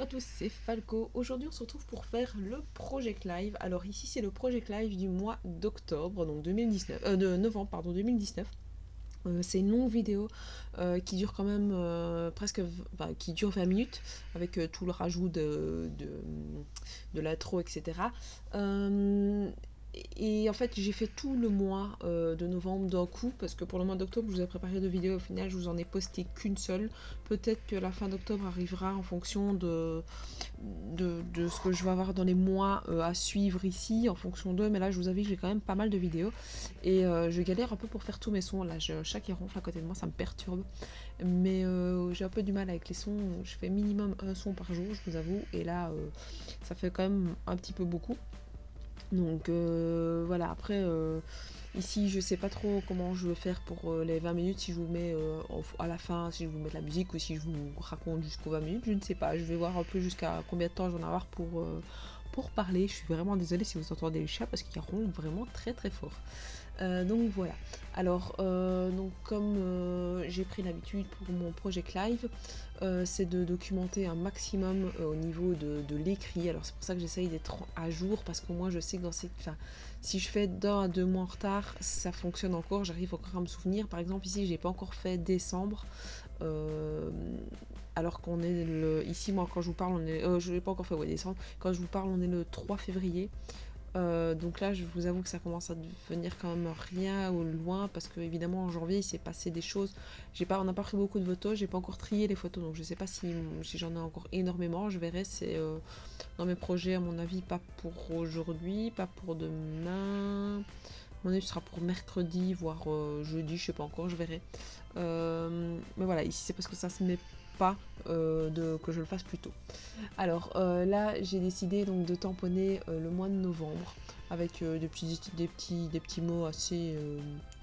à tous, c'est Falco. Aujourd'hui on se retrouve pour faire le Project Live. Alors ici c'est le Project Live du mois d'octobre, donc 2019, de novembre pardon 2019. C'est une longue vidéo qui dure quand même qui dure 20 minutes avec tout le rajout de l'intro, etc. Et en fait j'ai fait tout le mois de novembre d'un coup parce que pour le mois d'octobre je vous ai préparé 2 vidéos, au final je vous en ai posté qu'une seule. Peut-être que la fin d'octobre arrivera en fonction de ce que je vais avoir dans les mois à suivre ici, en fonction d'eux, mais là je vous avoue que j'ai quand même pas mal de vidéos et je galère un peu pour faire tous mes sons. Là j'ai un chat qui ronfle à côté de moi, ça me perturbe, mais j'ai un peu du mal avec les sons. Je fais minimum un son par jour, je vous avoue, et là ça fait quand même un petit peu beaucoup. Donc voilà, après ici je sais pas trop comment je vais faire pour les 20 minutes, si je vous mets à la fin, si je vous mets de la musique ou si je vous raconte jusqu'aux 20 minutes, je ne sais pas. Je vais voir un peu jusqu'à combien de temps j'en ai avoir pour parler. Je suis vraiment désolée si vous entendez le chat parce qu'il ronfle vraiment très très fort. Donc voilà. Alors, donc comme j'ai pris l'habitude pour mon Project Live, c'est de documenter un maximum au niveau de l'écrit. Alors c'est pour ça que j'essaye d'être à jour, parce qu'au moins je sais que si je fais d'1 à 2 mois en retard, ça fonctionne encore, j'arrive encore à me souvenir. Par exemple ici j'ai pas encore fait décembre, alors qu'on est ici moi quand je vous parle on est, je l'ai pas encore fait, ouais, décembre, quand je vous parle on est le 3 février. Donc là je vous avoue que ça commence à devenir quand même rien au loin, parce que évidemment en janvier il s'est passé des choses. On n'a pas pris beaucoup de photos, j'ai pas encore trié les photos, donc je sais pas si j'en ai encore énormément. Je verrai, c'est dans mes projets à mon avis, pas pour aujourd'hui, pas pour demain. À mon avis ce sera pour mercredi, voire jeudi, je sais pas encore, je verrai. Mais voilà, ici c'est parce que ça se met pas que je le fasse plus tôt. Alors là j'ai décidé donc de tamponner le mois de novembre avec des petits mots assez,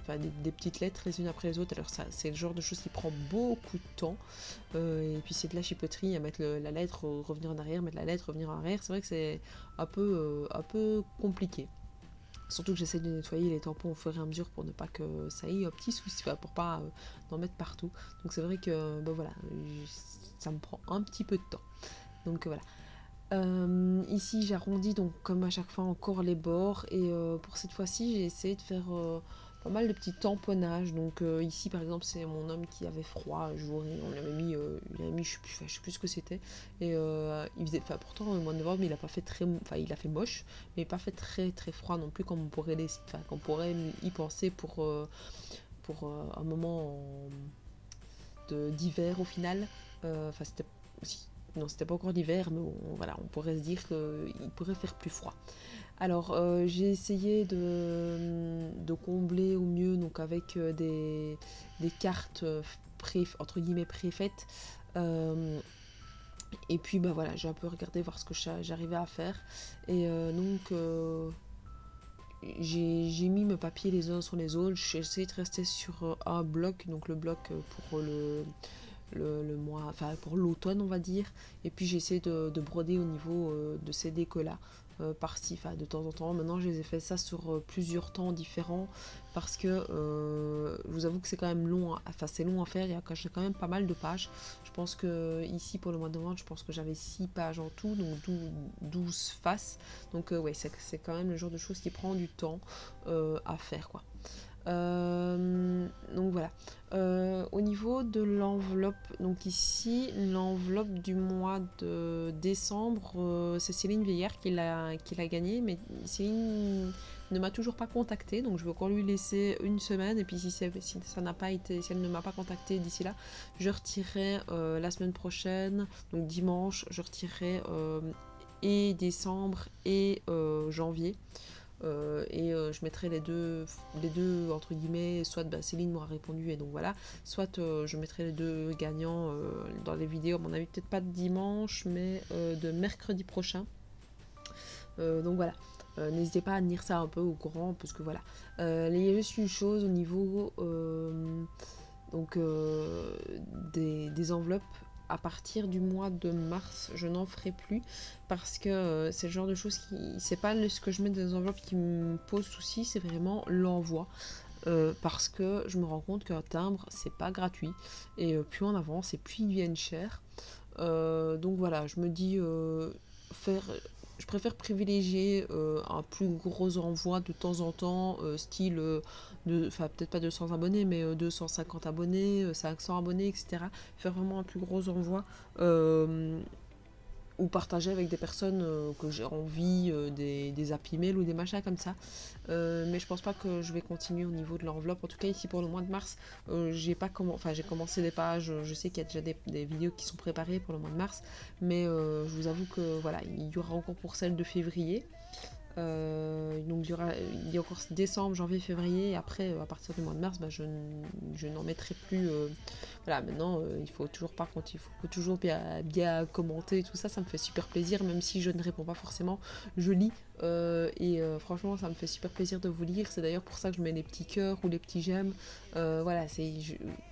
enfin des petites lettres les unes après les autres. Alors ça c'est le genre de choses qui prend beaucoup de temps, et puis c'est de la chipoterie à mettre la lettre, revenir en arrière, mettre la lettre, revenir en arrière. C'est vrai que c'est un peu compliqué. Surtout que j'essaie de nettoyer les tampons au fur et à mesure pour ne pas que ça ait un petit souci, enfin, pour pas en mettre partout. Donc c'est vrai que voilà, ça me prend un petit peu de temps. Donc voilà. Ici j'arrondis donc comme à chaque fois encore les bords, et pour cette fois-ci j'ai essayé de faire pas mal de petits tamponnages. Donc ici par exemple c'est mon homme qui avait froid un jour et on lui avait mis, je sais plus ce que c'était, et il faisait, enfin pourtant au mois de novembre il a pas fait il a fait moche, mais pas fait très très froid non plus, comme on pourrait y penser pour un moment d'hiver au final. C'était aussi, non, c'était pas encore l'hiver, mais bon, voilà, on pourrait se dire qu'il pourrait faire plus froid. Alors j'ai essayé de combler au mieux, donc avec des cartes entre guillemets préfaites. Et puis bah voilà, j'ai un peu regardé voir ce que j'arrivais à faire, et donc j'ai mis mes papiers les uns sur les autres. J'ai essayé de rester sur un bloc, donc le bloc pour le mois, enfin pour l'automne on va dire, et puis j'ai essayé de broder au niveau de ces décos là, par-ci, enfin de temps en temps. Maintenant je les ai fait ça sur plusieurs temps différents, parce que je vous avoue que c'est quand même long, enfin c'est long à faire, j'ai quand même pas mal de pages. Je pense que ici pour le mois de novembre, je pense que j'avais 6 pages en tout, donc 12 faces. Donc ouais, c'est quand même le genre de choses qui prend du temps à faire quoi. Donc voilà. Au niveau de l'enveloppe, donc ici l'enveloppe du mois de décembre, c'est Céline Veillère qui l'a gagnée, mais Céline ne m'a toujours pas contactée, donc je vais encore lui laisser une semaine, et puis si ça n'a pas été, si elle ne m'a pas contactée d'ici là, je retirerai la semaine prochaine, donc dimanche, je retirerai et décembre et janvier. Je mettrai les deux entre guillemets, soit Céline m'aura répondu et donc voilà, soit je mettrai les deux gagnants dans les vidéos, à mon avis peut-être pas de dimanche, mais de mercredi prochain. Donc voilà, n'hésitez pas à tenir ça un peu au courant, parce que voilà, il y a juste une chose au niveau des enveloppes. À partir du mois de mars, je n'en ferai plus, parce que c'est le genre de choses c'est pas ce que je mets dans les enveloppes qui me pose souci, c'est vraiment l'envoi. Parce que je me rends compte qu'un timbre c'est pas gratuit, et plus on avance et plus ils viennent chers. Donc voilà, je me dis faire. Je préfère privilégier un plus gros envoi de temps en temps, style, enfin peut-être pas 200 abonnés, mais 250 abonnés, 500 abonnés, etc. Faire vraiment un plus gros envoi. Ou partager avec des personnes que j'ai envie, des happy mails ou des machins comme ça. Mais je pense pas que je vais continuer au niveau de l'enveloppe. En tout cas, ici pour le mois de mars, j'ai pas enfin, j'ai commencé des pages. Je sais qu'il y a déjà des vidéos qui sont préparées pour le mois de mars, mais je vous avoue que voilà, il y aura encore pour celle de février. Donc il y a encore décembre, janvier, février, et après à partir du mois de mars, je n'en mettrai plus. Voilà, maintenant il faut toujours par contre, il faut toujours bien commenter tout ça, ça me fait super plaisir, même si je ne réponds pas forcément, je lis et franchement ça me fait super plaisir de vous lire. C'est d'ailleurs pour ça que je mets les petits cœurs ou les petits j'aime. Voilà,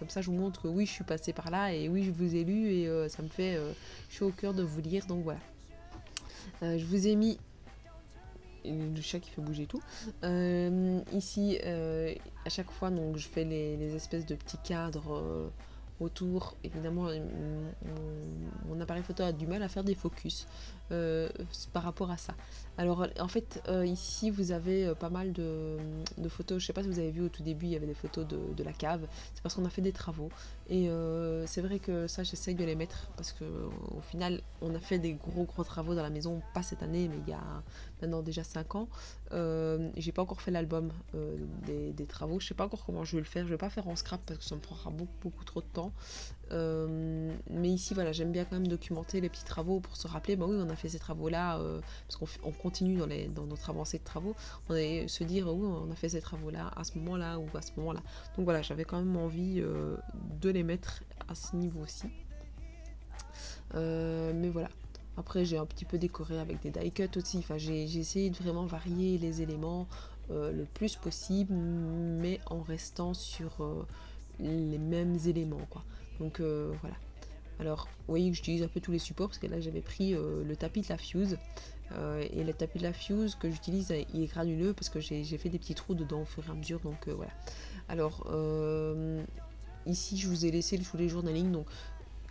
comme ça je vous montre que oui je suis passée par là et oui je vous ai lu et ça me fait chaud au cœur de vous lire. Donc voilà, je vous ai mis le chat qui fait bouger tout. Ici, à chaque fois, donc, je fais les espèces de petits cadres autour. Évidemment, mon appareil photo a du mal à faire des focus par rapport à ça. Alors, en fait, ici, vous avez pas mal de photos. Je sais pas si vous avez vu au tout début, il y avait des photos de la cave. C'est parce qu'on a fait des travaux. Et c'est vrai que ça, j'essaye de les mettre parce que au final, on a fait des gros travaux dans la maison, pas cette année, mais il y a maintenant déjà 5 ans. J'ai pas encore fait l'album des travaux. Je sais pas encore comment je vais le faire. Je vais pas faire en scrap parce que ça me prendra beaucoup trop de temps. Mais ici, voilà, j'aime bien quand même documenter les petits travaux pour se rappeler, bah oui, on a fait ces travaux-là, parce qu'on continue dans notre avancée de travaux, on va se dire, oui, on a fait ces travaux-là à ce moment-là ou à ce moment-là. Donc voilà, j'avais quand même envie de les mettre à ce niveau-ci. Mais voilà. Après, j'ai un petit peu décoré avec des die cuts aussi. Enfin, j'ai essayé de vraiment varier les éléments le plus possible, mais en restant sur les mêmes éléments, quoi. Donc voilà. Alors, vous voyez que j'utilise un peu tous les supports parce que là, j'avais pris le tapis de la Fuse. Et le tapis de la Fuse que j'utilise, il est granuleux parce que j'ai fait des petits trous dedans au fur et à mesure. Donc voilà. Alors, ici, je vous ai laissé tous les journaling. Donc,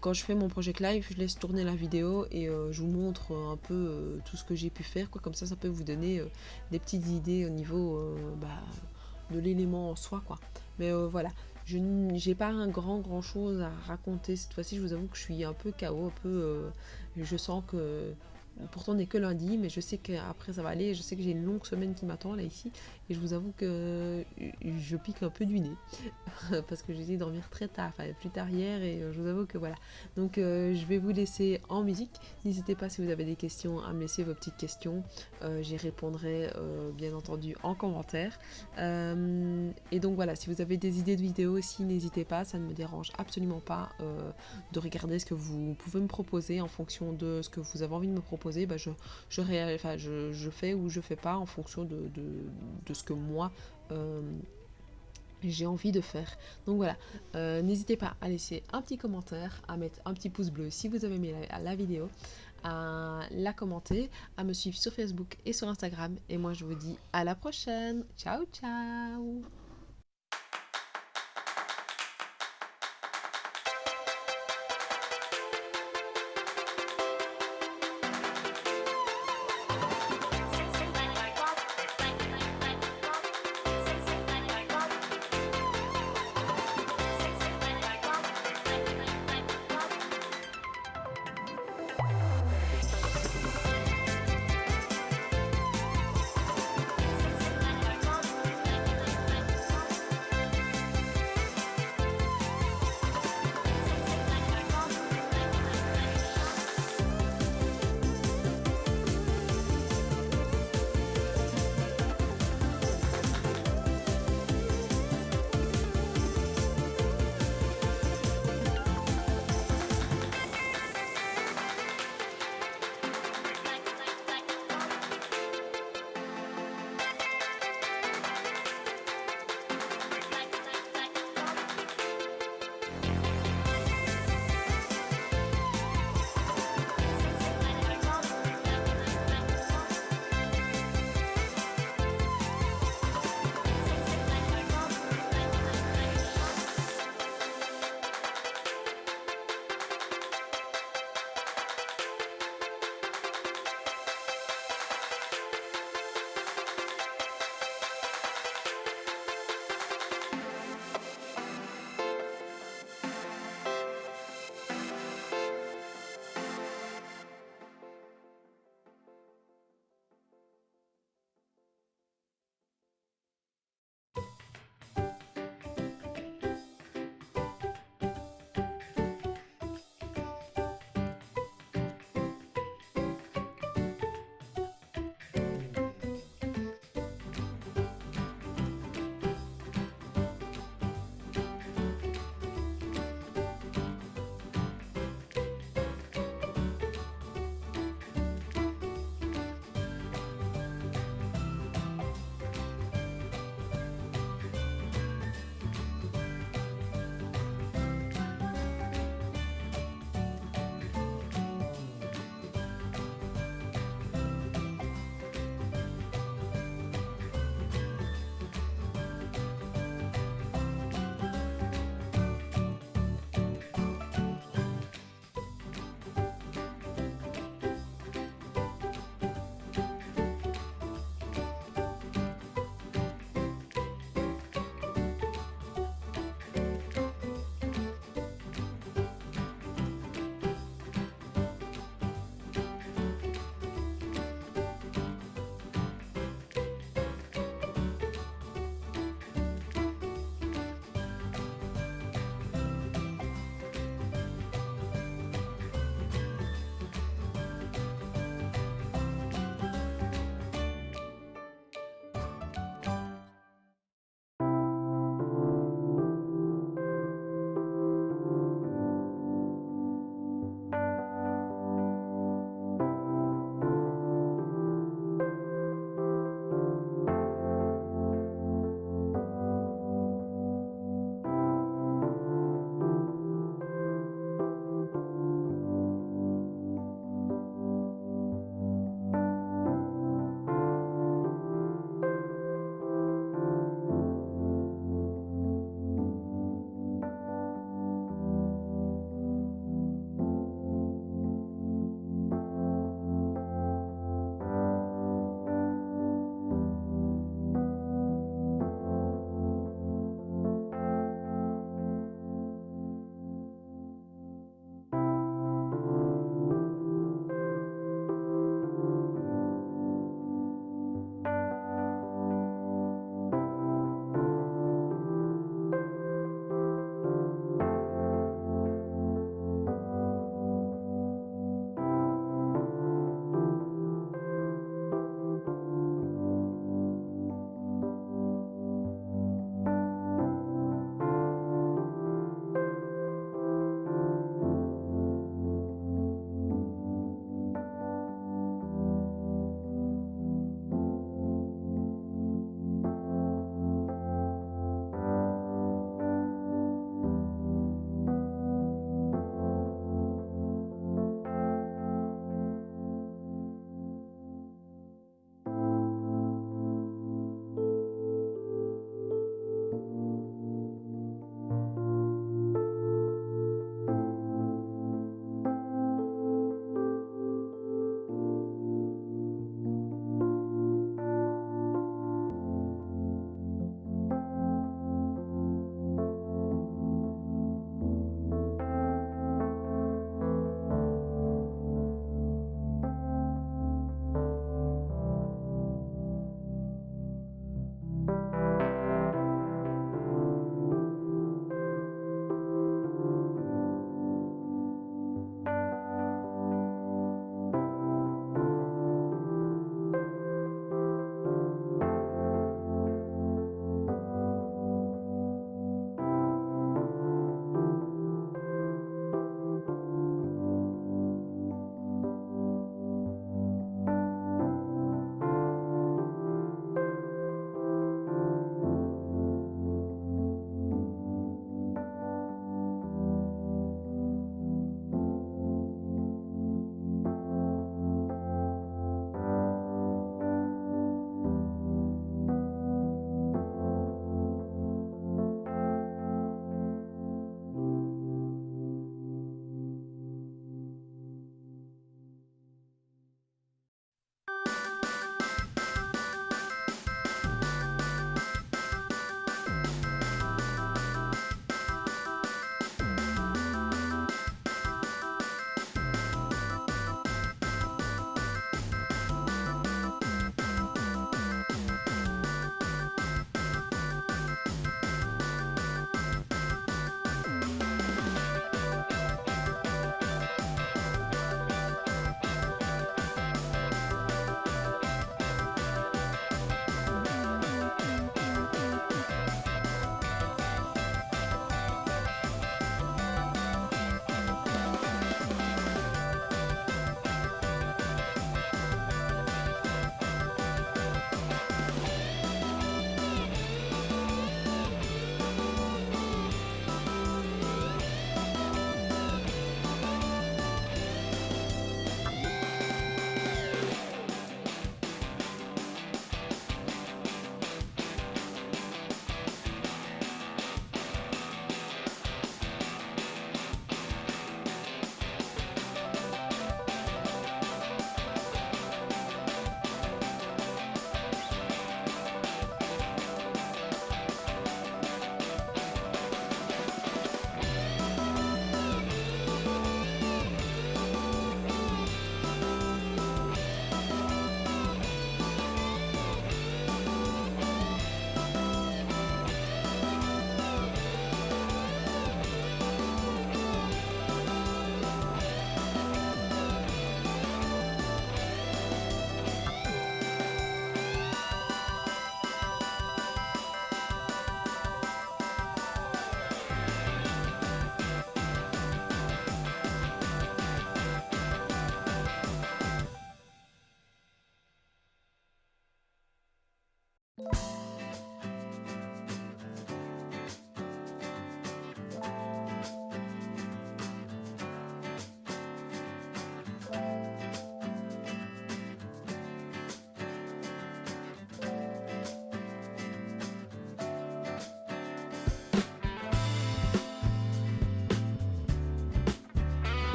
quand je fais mon project live, je laisse tourner la vidéo et je vous montre un peu tout ce que j'ai pu faire, quoi. Comme ça peut vous donner des petites idées au niveau de l'élément en soi, quoi. Mais voilà, je n'ai pas un grand chose à raconter cette fois-ci. Je vous avoue que je suis un peu KO, un peu. Je sens que. Pourtant, on n'est que lundi, mais je sais qu'après ça va aller. Je sais que j'ai une longue semaine qui m'attend là ici, et je vous avoue que je pique un peu du nez parce que j'ai essayé de dormir très tard, enfin plus tard hier, et je vous avoue que voilà. Donc je vais vous laisser en musique. N'hésitez pas si vous avez des questions à me laisser vos petites questions. J'y répondrai bien entendu en commentaire. Et donc voilà, si vous avez des idées de vidéos aussi, n'hésitez pas, ça ne me dérange absolument pas de regarder ce que vous pouvez me proposer en fonction de ce que vous avez envie de me proposer. Je fais ou je fais pas en fonction de ce que moi j'ai envie de faire. Donc voilà, n'hésitez pas à laisser un petit commentaire, à mettre un petit pouce bleu si vous avez aimé la vidéo, à la commenter, à me suivre sur Facebook et sur Instagram. Et moi je vous dis à la prochaine. Ciao ciao.